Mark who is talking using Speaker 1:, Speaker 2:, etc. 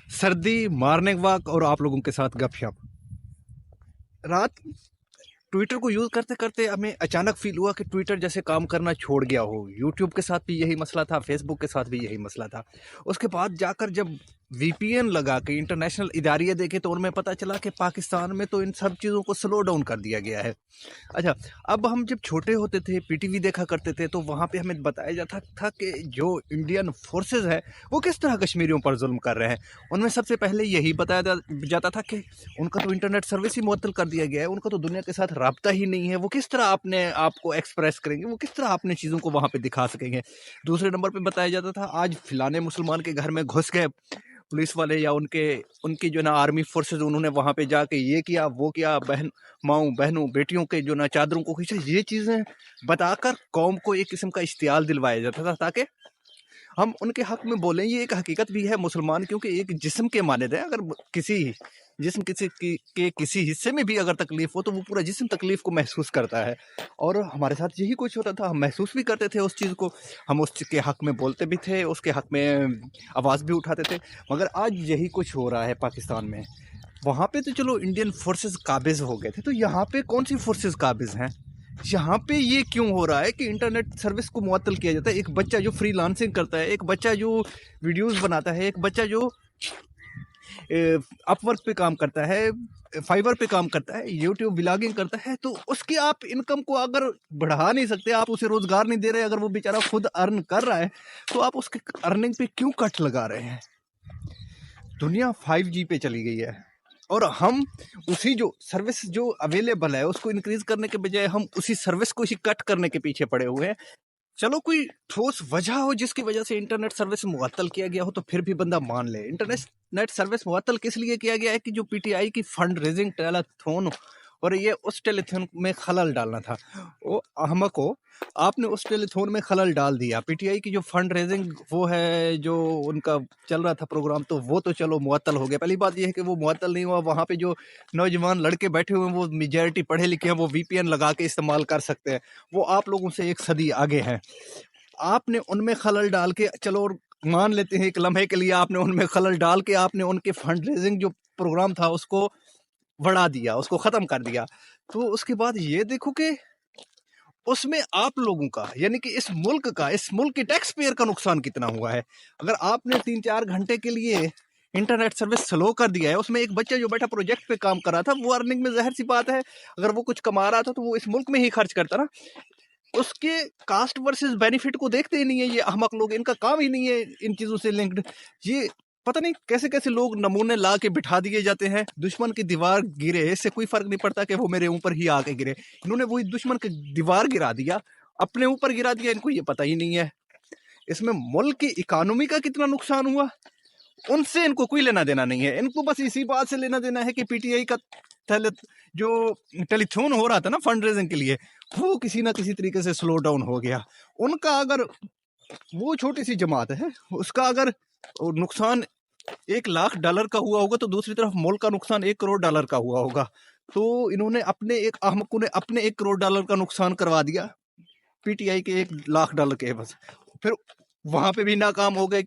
Speaker 1: सर्दी, morning walk और आप लोगों के साथ गपशप। रात ट्विटर को यूज़ करते करते हमें अचानक फील हुआ कि ट्विटर जैसे काम करना छोड़ गया हो। यूट्यूब के साथ भी यही मसला था, फेसबुक के साथ भी यही मसला था। उसके बाद जाकर जब वीपीएन लगा के इंटरनेशनल इदारिये देखे तो उनमें पता चला कि पाकिस्तान में तो इन सब चीज़ों को स्लो डाउन कर दिया गया है। अच्छा, अब हम जब छोटे होते थे, पीटीवी देखा करते थे, तो वहाँ पे हमें बताया जाता था कि जो इंडियन फोर्सेस है वो किस तरह कश्मीरियों पर जुल्म कर रहे हैं। उनमें सबसे पहले यही बताया जाता था कि उनका तो इंटरनेट सर्विस ही मुअत्तल कर दिया गया है, उनका तो दुनिया के साथ राब्ता ही नहीं है, वो किस तरह अपने आप को एक्सप्रेस करेंगे, वो किस तरह अपने चीज़ों को वहाँ पे दिखा सकेंगे। दूसरे नंबर पे बताया जाता था आज फिलाने मुसलमान के घर में घुस गए पुलिस वाले या उनके उनकी जो ना आर्मी फोर्सेस, उन्होंने वहाँ पे जाके ये किया वो किया, माओ बहनों बेटियों के जो ना चादरों को खींचा, ये चीज़ें बताकर कौम को एक किस्म का इश्तियाल दिलवाया जाता था ताकि हम उनके हक में बोलें। ये एक हकीकत भी है, मुसलमान क्योंकि एक जिस्म के माने थे, अगर किसी जिस्म के किसी हिस्से में भी अगर तकलीफ हो तो वो पूरा जिस्म तकलीफ को महसूस करता है। और हमारे साथ यही कुछ होता था, हम महसूस भी करते थे उस चीज़ को, हम उसके हक में बोलते भी थे, उसके हक में आवाज़ भी उठाते थे। मगर आज यही कुछ हो रहा है पाकिस्तान में। वहाँ पे तो चलो इंडियन फोर्सेस काबिज हो गए थे, तो यहाँ पे कौन सी फोर्सेस काबिज हैं? यहाँ पे ये क्यों हो रहा है कि इंटरनेट सर्विस को मुअत्तल किया जाता है? एक बच्चा जो फ्रीलांसिंग करता है, एक बच्चा जो वीडियोस बनाता है, एक बच्चा जो अपवर्क पे काम करता है, फाइवर पे काम करता है, यूट्यूब ब्लॉगिंग करता है, तो उसकी आप इनकम को अगर बढ़ा नहीं सकते, आप उसे रोजगार नहीं दे रहे, अगर वो बेचारा खुद अर्न कर रहा है तो आप उसके अर्निंग पे क्यों कट लगा रहे हैं? दुनिया 5G पे चली गई है और हम उसी जो सर्विस जो अवेलेबल है उसको इंक्रीज करने के बजाय हम उसी सर्विस को ही कट करने के पीछे पड़े हुए हैं। चलो कोई ठोस वजह हो जिसकी वजह से इंटरनेट सर्विस मुअत्तल किया गया हो तो फिर भी बंदा मान ले। इंटरनेट सर्विस मुअत्तल किस लिए किया गया है कि जो पीटीआई की फंड रेजिंग टेलीथॉन और ये उस टेलीथॉन में खलल डालना था। वो अहमको, आपने उस टेलीथॉन में खलल डाल दिया। पीटीआई की जो फंड रेजिंग वो है, जो उनका चल रहा था प्रोग्राम, तो वो तो चलो मुअत्तल हो गया। पहली बात ये है कि वो मुअत्तल नहीं हुआ, वहाँ पे जो नौजवान लड़के बैठे हुए हैं वो मेजॉरिटी पढ़े लिखे हैं, वो वीपीएन लगा के इस्तेमाल कर सकते हैं, वो आप लोगों से एक सदी आगे हैं। आपने उनमें खलल डाल के, चलो मान लेते हैं एक लम्हे के लिए, आपने उनमें खलल डाल के आपने उनके फंड रेजिंग जो प्रोग्राम था उसको बढ़ा दिया, उसको खत्म कर दिया। तो उसके बाद ये देखो कि उसमें आप लोगों का, यानी कि इस मुल्क के टैक्स पेयर का नुकसान कितना हुआ है। अगर आपने 3-4 घंटे के लिए इंटरनेट सर्विस स्लो कर दिया है, उसमें एक बच्चा जो बैठा प्रोजेक्ट पे काम कर रहा था, वो अर्निंग में ज़ाहिर सी बात है अगर वो कुछ कमा रहा था तो वो इस मुल्क में ही खर्च करता ना। उसके कास्ट वर्सेस बेनिफिट को देखते ही नहीं है ये अहमक लोग, इनका काम ही नहीं है इन चीज़ों से लिंक्ड। ये पता नहीं कैसे कैसे लोग नमूने ला के बिठा दिए जाते हैं। दुश्मन की दीवार गिरे, इससे कोई फर्क नहीं पड़ता कि वो मेरे ऊपर ही आके गिरे। इन्होंने वही दुश्मन की दीवार गिरा दिया, अपने ऊपर गिरा दिया, इनको ये पता ही नहीं है। इसमें मुल्क की इकोनॉमी का कितना नुकसान हुआ उनसे इनको कोई लेना देना नहीं है। इनको बस इसी बात से लेना देना है कि पीटीआई का जो टेलीथॉन हो रहा था ना फंड रेजिंग के लिए, वो किसी ना किसी तरीके से स्लो डाउन हो गया। उनका अगर, वो छोटी सी जमात है, उसका अगर नुकसान $1 लाख का हुआ होगा तो दूसरी तरफ मुल्क का नुकसान $1 करोड़ का हुआ होगा। तो इन्होंने अपने एक अहमकों ने अपने $1 करोड़ का नुकसान करवा दिया पीटीआई के $1 लाख के बस। फिर वहां पे भी नाकाम हो गए।